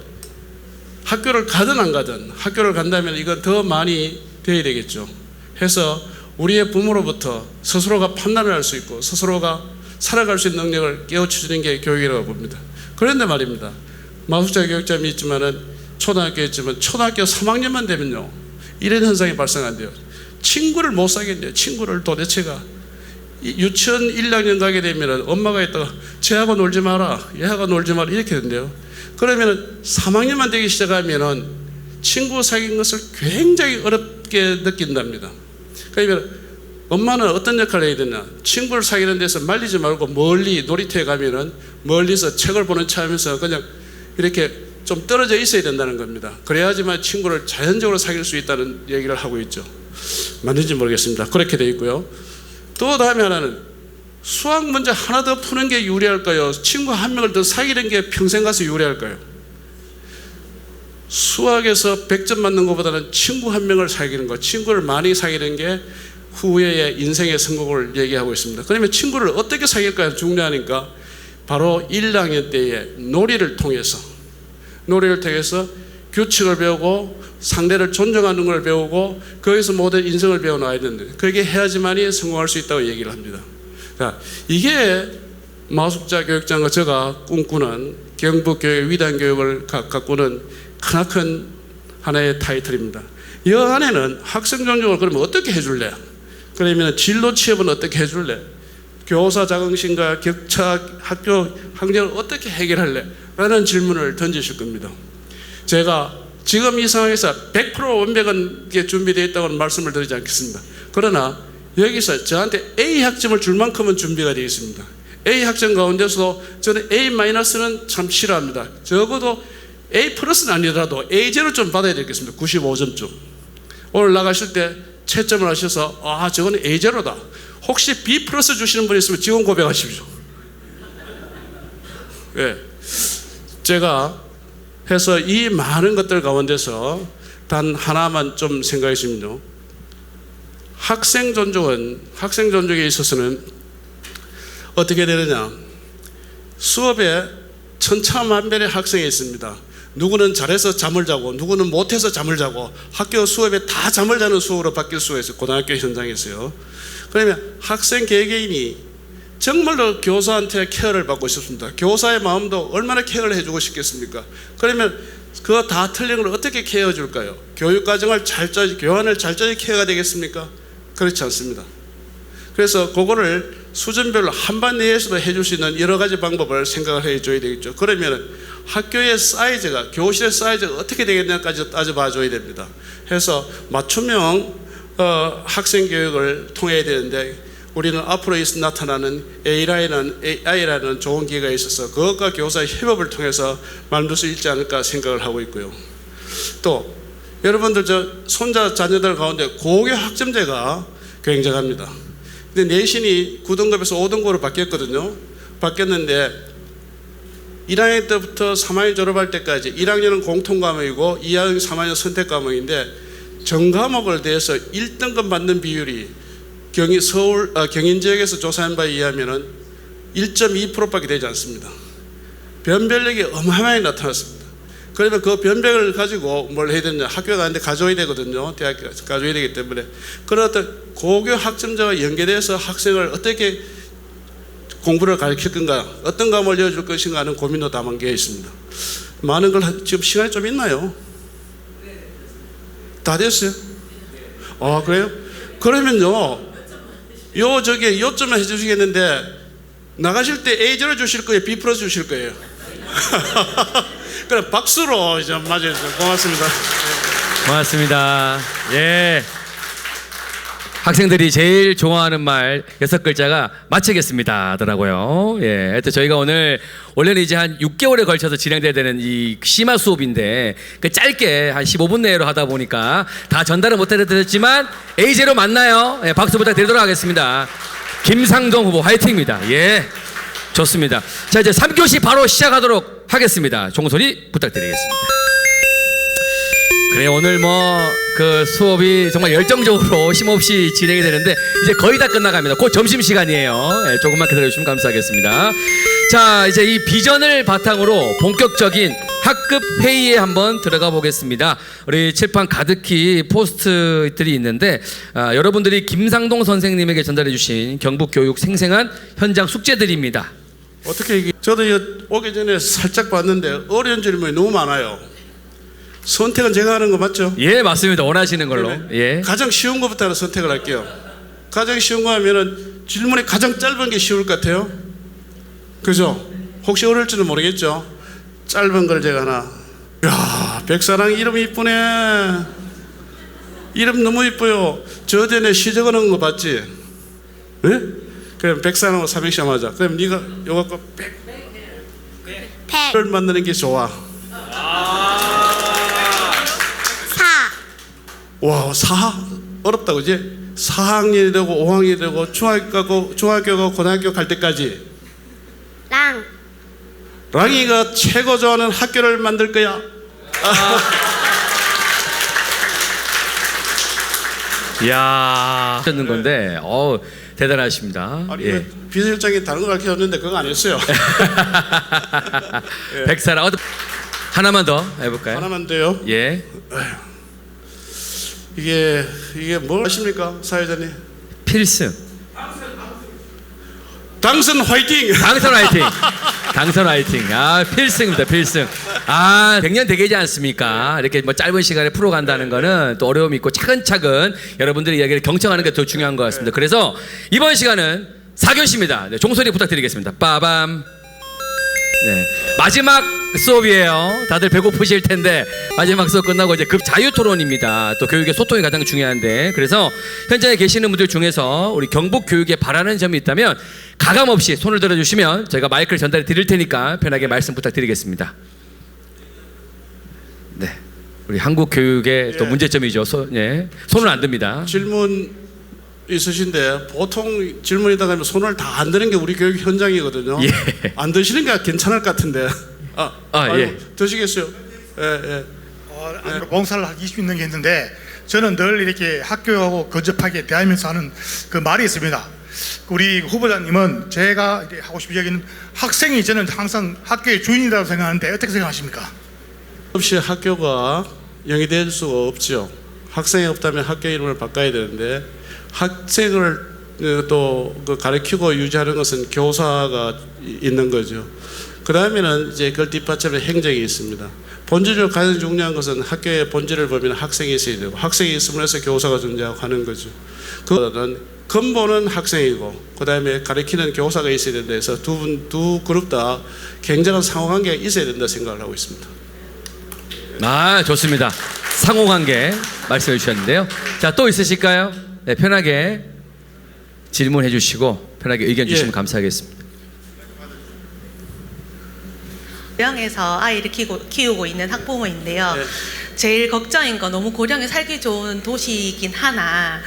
학교를 가든 안 가든 학교를 간다면 이건 더 많이 되어야 되겠죠. 해서 우리의 부모로부터 스스로가 판단을 할 수 있고 스스로가 살아갈 수 있는 능력을 깨우쳐주는 게 교육이라고 봅니다. 그런데 말입니다. 마술자 교육점이 있지만은 초등학교에 있지만 초등학교 3학년만 되면요 이런 현상이 발생한대요. 친구를 못 사겠네요. 친구를 도대체가 유치원 1학년 가게 되면 엄마가 있다가 쟤하고 놀지 마라, 얘하고 놀지 마라 이렇게 된대요. 그러면 3학년만 되기 시작하면은 친구 사귄 것을 굉장히 어렵게 느낀답니다. 그러면 엄마는 어떤 역할을 해야 되냐? 친구를 사귀는 데서 말리지 말고 멀리 놀이터에 가면은 멀리서 책을 보는 차 하면서 그냥 이렇게 좀 떨어져 있어야 된다는 겁니다. 그래야지만 친구를 자연적으로 사귈 수 있다는 얘기를 하고 있죠. 맞는지 모르겠습니다. 그렇게 되어 있고요. 또 다음에 하나는 수학 문제 하나 더 푸는 게 유리할까요? 친구 한 명을 더 사귀는 게 평생 가서 유리할까요? 수학에서 100점 맞는 것보다는 친구 한 명을 사귀는 것, 친구를 많이 사귀는 게 후회의 인생의 성공을 얘기하고 있습니다. 그러면 친구를 어떻게 사귈까 중요하니까 바로 1학년 때에 놀이를 통해서 규칙을 배우고 상대를 존중하는 걸 배우고 거기서 모든 인성을 배워놔야 되는데 그렇게 해야지만이 성공할 수 있다고 얘기를 합니다. 자, 이게 마숙자 교육장과 제가 꿈꾸는 경북교육 위단교육을 가꾸는 크나큰 하나의 타이틀입니다. 이 안에는 학생 존중을 그러면 어떻게 해줄래? 그러면 진로 취업은 어떻게 해줄래? 교사 자긍심과 격차 학교 학력을 어떻게 해결할래? 라는 질문을 던지실 겁니다. 제가 지금 이 상황에서 100% 완벽한 게 준비되어 있다고는 말씀을 드리지 않겠습니다. 그러나 여기서 저한테 A 학점을 줄 만큼은 준비가 되어 있습니다. A 학점 가운데서도 저는 A-는 참 싫어합니다. 적어도 A 플러스는 아니더라도 A0 좀 받아야 되겠습니다. 95점쯤. 오늘 나가실 때 채점을 하셔서 저건 A0다. 혹시 B 플러스 주시는 분이 있으면 지원 고백하십시오. 예. 제가 해서 이 많은 것들 가운데서 단 하나만 좀 생각했습니다. 학생 존중에 있어서는 어떻게 되느냐? 수업에 천차만별의 학생이 있습니다. 누구는 잘해서 잠을 자고 누구는 못해서 잠을 자고 학교 수업에 다 잠을 자는 수업으로 바뀔 수가 있어요. 고등학교 현장에서요. 그러면 학생 개개인이 정말로 교사한테 케어를 받고 싶습니다. 교사의 마음도 얼마나 케어를 해주고 싶겠습니까? 그러면 그거 다 틀린 걸 어떻게 케어해 줄까요? 교육과정을 교환을 잘짜리 케어가 되겠습니까? 그렇지 않습니다. 그래서 그거를 수준별로 한반 내에서도 해줄 수 있는 여러 가지 방법을 생각을 해줘야 되겠죠. 그러면 학교의 사이즈가, 교실의 사이즈가 어떻게 되겠냐까지 따져봐 줘야 됩니다. 해서 맞춤형 학생 교육을 통해야 되는데 우리는 앞으로 나타나는 AI라는 좋은 기회가 있어서 그것과 교사의 협업을 통해서 만들 수 있지 않을까 생각을 하고 있고요. 또 여러분들 손자 자녀들 가운데 고교 학점제가 굉장합니다. 근데 내신이 9등급에서 5등급으로 바뀌었거든요. 바뀌었는데 1학년 때부터 3학년 졸업할 때까지 1학년은 공통과목이고 2학년, 3학년 선택과목인데 전과목을 대해서 1등급 받는 비율이 경인 지역에서 조사한 바에 의하면 1.2%밖에 되지 않습니다. 변별력이 어마어마하게 나타났습니다. 그러면 그 변별을 가지고 뭘 해야 되냐? 학교 가는데 가져야 되거든요. 대학교 가져야 되기 때문에 그런 어떤 고교 학점자와 연계돼서 학생을 어떻게 공부를 가르칠 건가, 어떤 과목을 열어줄 것인가 하는 고민도 담겨 있습니다. 많은 걸 지금 시간이 좀 있나요? 다 됐어요? 그래요? 그러면요, 요점만 해주시겠는데 나가실 때 A0 주실 거예요? B 플러스 주실 거예요? 그럼 박수로 이제 맞아주세요. 고맙습니다. 고맙습니다. 예. 학생들이 제일 좋아하는 말 6글자가 마치겠습니다 하더라고요. 예. 하여튼 저희가 원래는 이제 한 6개월에 걸쳐서 진행돼야 되는 이 심화 수업인데 그 짧게 한 15분 내로 하다 보니까 다 전달을 못 해드렸지만 A0 맞나요? 예, 박수 부탁드리도록 하겠습니다. 김상동 후보 화이팅입니다. 예. 좋습니다. 자, 이제 3교시 바로 시작하도록 하겠습니다. 종소리 부탁드리겠습니다. 그래, 오늘 그 수업이 정말 열정적으로 쉼없이 진행이 되는데 이제 거의 다 끝나갑니다. 곧 점심시간이에요. 네, 조금만 기다려주시면 감사하겠습니다. 자, 이제 이 비전을 바탕으로 본격적인 학급 회의에 한번 들어가 보겠습니다. 우리 칠판 가득히 포스트들이 있는데 여러분들이 김상동 선생님에게 전달해 주신 경북교육 생생한 현장 숙제들입니다. 어떻게 저도 오기 전에 살짝 봤는데 어려운 질문이 너무 많아요. 선택은 제가 하는 거 맞죠? 예, 맞습니다. 원하시는 걸로. 네. 예. 가장 쉬운 것부터 하나 선택을 할게요. 가장 쉬운 거 하면은 질문이 가장 짧은 게 쉬울 것 같아요. 그죠? 혹시 어려울지는 모르겠죠? 짧은 걸 제가 하나. 야, 백사랑 이름 이쁘네. 이름 너무 이뻐요. 저 전에 시적어놓은 거 봤지? 네? 그럼 백사랑하고 삼행시 하자. 그럼 네가 요거 갖고 백을 만드는 게 좋아. 와, 어렵다 그지? 4학년이 되고 5학년이 되고 중학교고 고등학교 갈 때까지 랑이가 최고 좋아하는 학교를 만들 거야. 이야, 하는 건데 대단하십니다. 아니 예. 비서실장이 다른 거 가르쳐줬는데 그거 안 했어요. 백사라 하나만 더 해볼까요? 하나만 돼요. 예. 이게 뭘 아십니까, 사회자님? 필승. 당선 화이팅! 당선 화이팅. 당선 화이팅. 아, 필승입니다. 필승. 아, 100년 되겠지 않습니까? 이렇게 뭐 짧은 시간에 풀어간다는 거는 또 어려움이 있고 차근차근 여러분들의 이야기를 경청하는 게 더 중요한 것 같습니다. 그래서 이번 시간은 4교시입니다. 네, 종소리 부탁드리겠습니다. 빠밤. 네, 마지막 수업이에요. 다들 배고프실 텐데 마지막 수업 끝나고 이제 급 자유 토론입니다. 또 교육의 소통이 가장 중요한데, 그래서 현장에 계시는 분들 중에서 우리 경북 교육에 바라는 점이 있다면 가감 없이 손을 들어주시면 저희가 마이크를 전달해 드릴 테니까 편하게 말씀 부탁드리겠습니다. 네, 우리 한국 교육의 또 문제점이죠. 손을 안 듭니다. 질문 있으신데 보통 질문이다 하면 손을 다 안 드는 게 우리 교육 현장이거든요. 예. 안 드시는 게 괜찮을 것 같은데. 예. 드시겠어요? 예. 봉사를 한 20년 했는데 저는 늘 이렇게 학교하고 근접하게 대하면서 하는 그 말이 있습니다. 우리 후보자님은 제가 하고 싶은 이야기는 학생이 저는 항상 학교의 주인이라고 생각하는데 어떻게 생각하십니까? 없이 학교가 영위될 수가 없죠. 학생이 없다면 학교 이름을 바꿔야 되는데 학생을 또 가르치고 유지하는 것은 교사가 있는 거죠. 그 다음에는 이제 그걸 뒷받침할 행정이 있습니다. 본질적으로 가장 중요한 것은 학교의 본질을 보면 학생이 있어야 되고, 학생이 있음으로 해서 교사가 존재하고 하는 거죠. 그거는 근본은 학생이고 그 다음에 가르치는 교사가 있어야 된다 해서 두 그룹 다 굉장한 상호관계가 있어야 된다 생각을 하고 있습니다. 아, 좋습니다. 상호관계 말씀해 주셨는데요. 자, 또 있으실까요? 네, 편하게 질문해 주시고 편하게 의견 주시면 감사하겠습니다. 고령에서 아이를 키우고 있는 학부모인데요. 제일 걱정인 건 너무 고령에 살기 좋은 도시이긴 하나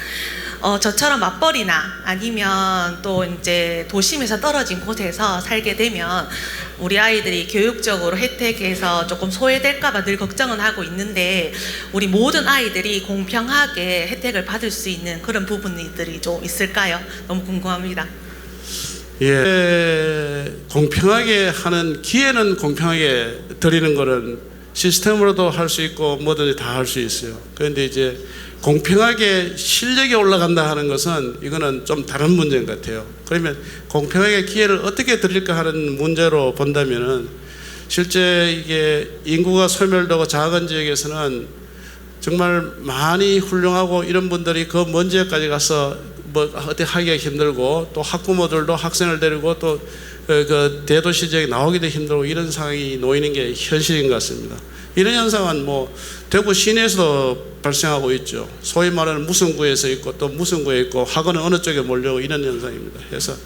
저처럼 맞벌이나 아니면 또 이제 도심에서 떨어진 곳에서 살게 되면 우리 아이들이 교육적으로 혜택에서 조금 소외될까봐 늘 걱정은 하고 있는데 우리 모든 아이들이 공평하게 혜택을 받을 수 있는 그런 부분들이 좀 있을까요? 너무 궁금합니다. 예, 공평하게 하는 기회는 공평하게 드리는 거는 시스템으로도 할 수 있고 뭐든지 다 할 수 있어요. 그런데 이제 공평하게 실력이 올라간다 하는 것은 이거는 좀 다른 문제인 것 같아요. 그러면 공평하게 기회를 어떻게 드릴까 하는 문제로 본다면은 실제 이게 인구가 소멸되고 작은 지역에서는 정말 많이 훌륭하고 이런 분들이 그 먼 지역까지 가서 뭐 어떻게 하기가 힘들고 또 학부모들도 학생을 데리고 또 그 대도시 지역에 나오기도 힘들고 이런 상황이 놓이는 게 현실인 것 같습니다. 이런 현상은 뭐 대구 시내에서도 발생하고 있죠. 소위 말하는 무슨 구에서 있고 또 무슨 구에 있고 학원은 어느 쪽에 몰려오고 이런 현상입니다. 그래서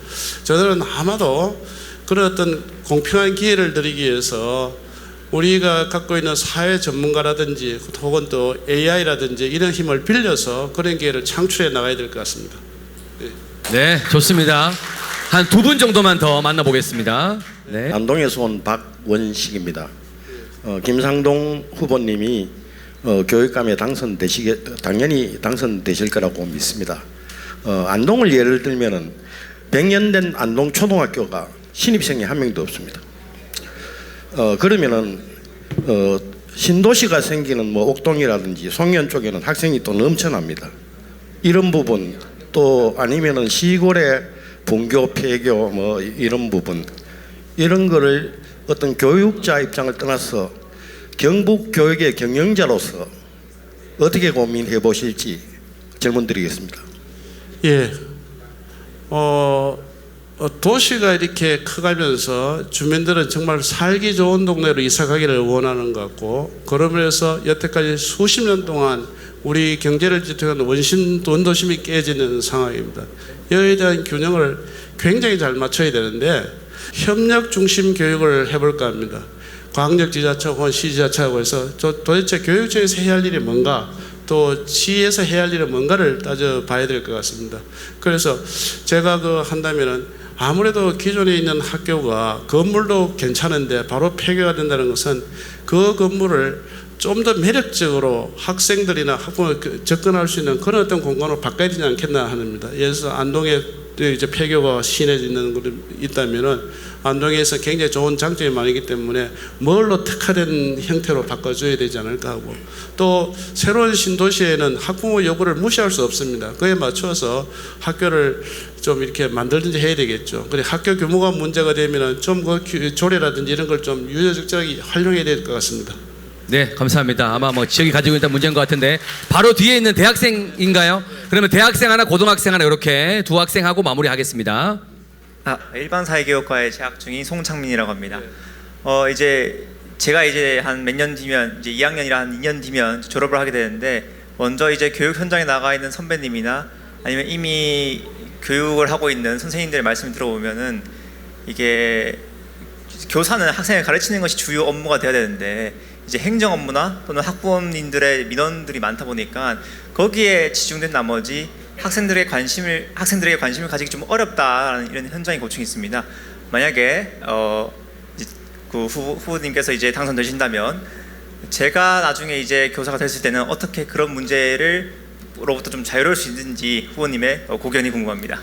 저들은 아마도 그런 어떤 공평한 기회를 드리기 위해서 우리가 갖고 있는 사회 전문가라든지 혹은 또 AI라든지 이런 힘을 빌려서 그런 기회를 창출해 나가야 될 것 같습니다. 네, 좋습니다. 한 2분 정도만 더 만나보겠습니다. 네. 안동에서 온 박원식입니다. 김상동 후보님이 교육감에 당연히 당선되실 거라고 믿습니다. 안동을 예를 들면은 100년 된 안동 초등학교가 신입생이 한 명도 없습니다. 그러면은 신도시가 생기는 뭐 옥동이라든지 송년 쪽에는 학생이 또 넘쳐납니다. 이런 부분 또 아니면은 시골의 분교 폐교 뭐 이런 부분 이런 거를 어떤 교육자 입장을 떠나서 경북 교육의 경영자로서 어떻게 고민해 보실지 질문 드리겠습니다. 예. 도시가 이렇게 커가면서 주민들은 정말 살기 좋은 동네로 이사 가기를 원하는 것 같고, 그러면서 여태까지 수십 년 동안 우리 경제를 지탱하는 원도심이 깨지는 상황입니다. 여기에 대한 균형을 굉장히 잘 맞춰야 되는데 협력 중심 교육을 해볼까 합니다. 광역지자체 혹은 시지자체하고 해서 도대체 교육청에서 해야 할 일이 뭔가, 또 시에서 해야 할 일은 뭔가를 따져봐야 될 것 같습니다. 그래서 제가 한다면은 아무래도 기존에 있는 학교가 건물도 괜찮은데 바로 폐교가 된다는 것은 그 건물을 좀 더 매력적으로 학생들이나 학부모 접근할 수 있는 그런 어떤 공간으로 바꿔야 되지 않겠나 합니다. 예를 들어서 안동에 이제 폐교가 심해지는 것이 있다면은 안동에서 굉장히 좋은 장점이 많기 때문에 뭘로 특화된 형태로 바꿔줘야 되지 않을까 하고, 또 새로운 신도시에는 학부모 요구를 무시할 수 없습니다. 그에 맞춰서 학교를 좀 이렇게 만들든지 해야 되겠죠. 그래 학교 규모가 문제가 되면은 좀 그 조례라든지 이런 걸 좀 유효적절하게 활용해야 될 것 같습니다. 네, 감사합니다. 아마 뭐 지역이 가지고 있는 문제인 것 같은데 바로 뒤에 있는 대학생인가요? 그러면 대학생 하나, 고등학생 하나 이렇게 두 학생하고 마무리하겠습니다. 일반 사회교육과에 재학 중인 송창민이라고 합니다. 이제 제가 이제 한 몇 년 뒤면 이제 2학년이라 한 2년 뒤면 졸업을 하게 되는데, 먼저 이제 교육 현장에 나가 있는 선배님이나 아니면 이미 교육을 하고 있는 선생님들의 말씀을 들어보면은 이게 교사는 학생을 가르치는 것이 주요 업무가 되어야 되는데 이제 행정 업무나 또는 학부모님들의 민원들이 많다 보니까 거기에 집중된 나머지 학생들에게 관심을 가지기 좀 어렵다라는 이런 현장의 고충이 있습니다. 만약에 그 후보님께서 이제 당선되신다면 제가 나중에 이제 교사가 됐을 때는 어떻게 그런 문제로부터 좀 자유로울 수 있는지 후보님의 고견이 궁금합니다.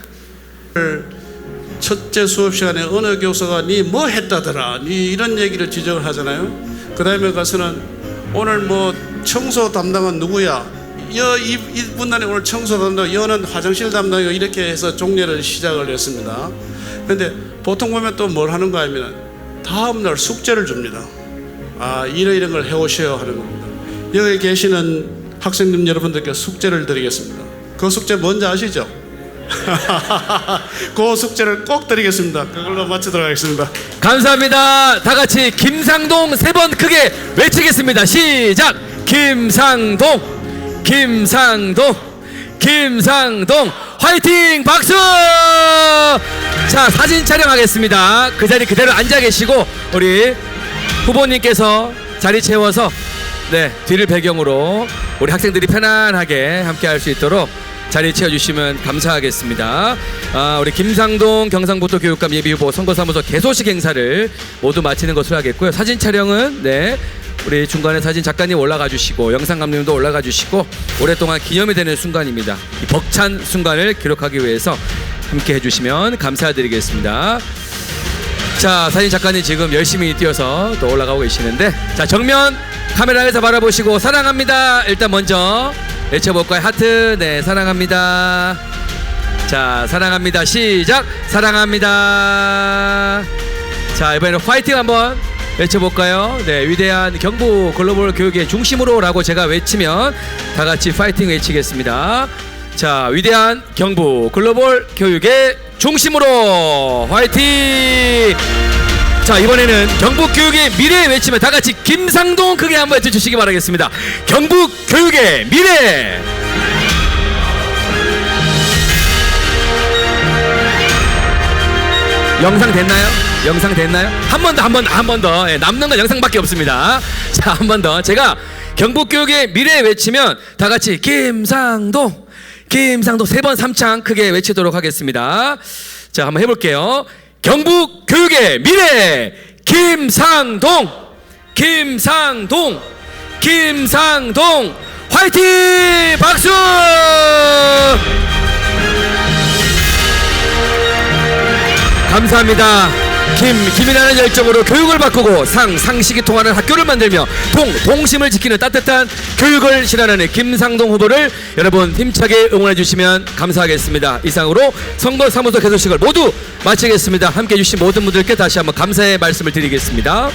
첫째 수업 시간에 어느 교사가 니 뭐 했다더라, 니 이런 얘기를 지적을 하잖아요. 그 다음에 가서는 오늘 뭐 청소 담당은 누구야? 이분단이 오늘 청소 담당, 여는 화장실 담당이고 이렇게 해서 종례를 시작을 했습니다. 그런데 보통 보면 또 뭘 하는가 하면 다음날 숙제를 줍니다. 이런 걸 해오셔야 하는 겁니다. 여기 계시는 학생님 여러분들께 숙제를 드리겠습니다. 그 숙제 뭔지 아시죠? 그 숙제를 꼭 드리겠습니다. 그걸로 마치도록 하겠습니다. 감사합니다. 다 같이 김상동 세 번 크게 외치겠습니다. 시작. 김상동, 김상동, 김상동. 화이팅! 박수! 자, 사진 촬영하겠습니다. 그 자리 그대로 앉아 계시고 우리 후보님께서 자리 채워서 뒤를 배경으로 우리 학생들이 편안하게 함께 할 수 있도록 자리 채워주시면 감사하겠습니다. 우리 김상동 경상북도 교육감 예비후보 선거사무소 개소식 행사를 모두 마치는 것으로 하겠고요. 사진 촬영은 우리 중간에 사진 작가님 올라가 주시고 영상 감독님도 올라가 주시고 오랫동안 기념이 되는 순간입니다. 이 벅찬 순간을 기록하기 위해서 함께 해주시면 감사드리겠습니다. 자, 사진 작가님 지금 열심히 뛰어서 또 올라가고 계시는데, 자, 정면 카메라에서 바라보시고 사랑합니다 일단 먼저 외쳐볼까요? 하트. 네, 사랑합니다. 자, 사랑합니다. 시작. 사랑합니다. 자, 이번에는 파이팅 한번 외쳐볼까요? 네, 위대한 경북 글로벌 교육의 중심으로 라고 제가 외치면 다 같이 파이팅 외치겠습니다. 자, 위대한 경북 글로벌 교육의 중심으로 화이팅! 자, 이번에는 경북 교육의 미래 외치면 다 같이 김상동 크게 한번 외쳐주시기 바라겠습니다. 경북 교육의 미래! 영상 됐나요? 영상 됐나요? 한 번 더. 예, 남는 건 영상밖에 없습니다. 자, 한 번 더. 제가 경북 교육의 미래 외치면 다 같이 김상동, 김상동 세 번 삼창 크게 외치도록 하겠습니다. 자, 한번 해볼게요. 경북 교육의 미래 김상동, 김상동, 김상동 화이팅! 박수! 감사합니다. 김이라는 열정으로 교육을 바꾸고 상식이 통하는 학교를 만들며 동심을 지키는 따뜻한 교육을 실현하는 김상동 후보를 여러분 힘차게 응원해 주시면 감사하겠습니다. 이상으로 선거사무소 개소식을 모두 마치겠습니다. 함께해 주신 모든 분들께 다시 한번 감사의 말씀을 드리겠습니다.